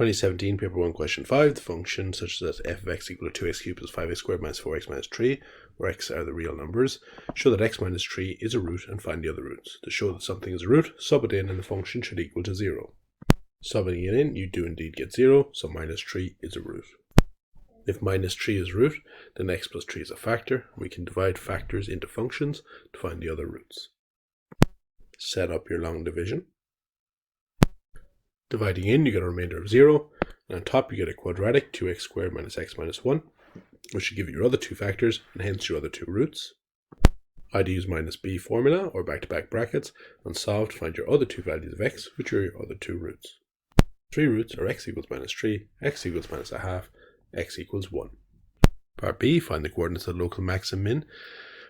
2017 paper 1 question 5, the function such that f of x equal to 2x cubed plus 5x squared minus 4x minus 3, where x are the real numbers, show that x minus 3 is a root and find the other roots. To show that something is a root, sub it in and the function should equal to 0. Subbing it in, you do indeed get 0, so minus 3 is a root. If minus 3 is a root, then x plus 3 is a factor. We can divide factors into functions to find the other roots. Set up your long division. Dividing in, you get a remainder of 0, and on top you get a quadratic, 2x squared minus x minus 1, which should give you your other two factors, and hence your other two roots. Either use minus b formula, or back-to-back brackets, and solve to find your other two values of x, which are your other two roots. Three roots are x equals minus 3, x equals minus a half, x equals 1. Part B, find the coordinates of the local max and min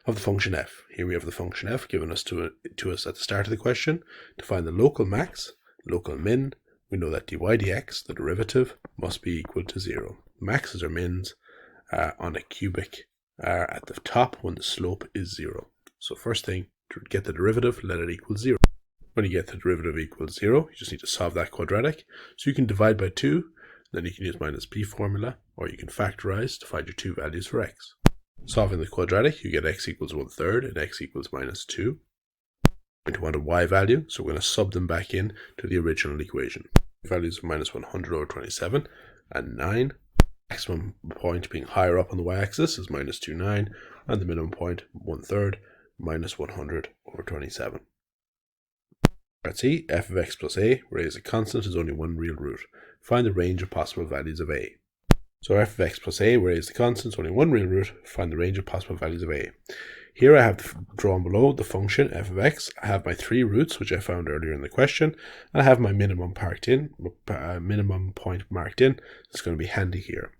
of the function f. Here we have the function f given us to us at the start of the question. To find the local max, local min, we know that dy dx, the derivative, must be equal to 0. Maxes or mins on a cubic are at the top when the slope is 0. So first thing, to get the derivative, let it equal 0. When you get the derivative equals 0, you just need to solve that quadratic. So you can divide by 2, then you can use minus b formula, or you can factorize to find your two values for x. Solving the quadratic, you get x equals 1/3 and x equals minus 2. We want a y value, so we're going to sub them back in to the original equation. Values of minus 100 over 27 and 9. Maximum point being higher up on the y-axis is minus 2, 9, and the minimum point 1/3 minus 100 over 27. Part C, f of x plus a, where a is a constant, is only one real root. Find the range of possible values of a. So f of x plus a, where a is the constant, is only one real root. Find the range of possible values of a. Here I have drawn below the function f of x. I have my three roots, which I found earlier in the question, and I have my minimum point marked in. It's going to be handy here.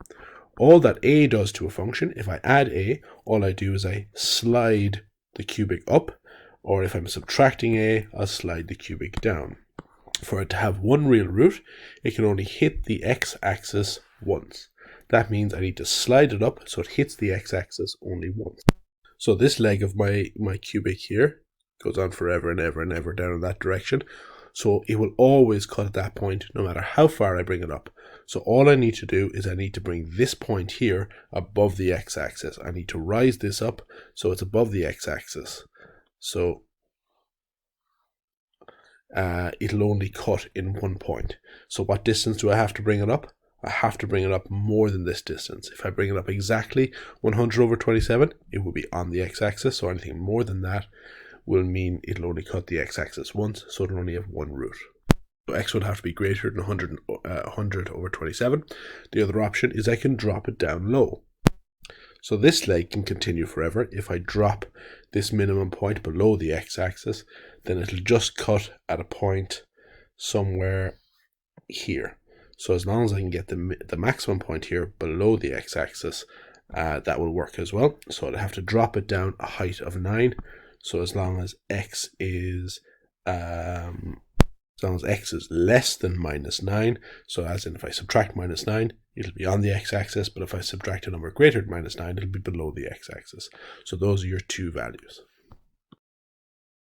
All that a does to a function, if I add a, all I do is I slide the cubic up, or if I'm subtracting a, I'll slide the cubic down. For it to have one real root, it can only hit the x-axis once. That means I need to slide it up so it hits the x-axis only once. So this leg of my cubic here goes on forever and ever and ever down in that direction. So it will always cut at that point no matter how far I bring it up. So all I need to do is I need to bring this point here above the x-axis. I need to rise this up so it's above the x-axis. So it'll only cut in one point. So what distance do I have to bring it up? I have to bring it up more than this distance. If I bring it up exactly 100 over 27, it will be on the x-axis. So anything more than that will mean it'll only cut the x-axis once, so it'll only have one root. So x would have to be greater than 100 over 27. The other option is I can drop it down low. So this leg can continue forever. If I drop this minimum point below the x-axis, then it'll just cut at a point somewhere here. So as long as I can get the maximum point here below the x-axis, that will work as well. So I'll have to drop it down a height of 9. So as long as x is less than minus 9, so as in if I subtract minus 9, it'll be on the x-axis, but if I subtract a number greater than minus 9, it'll be below the x-axis. So those are your two values.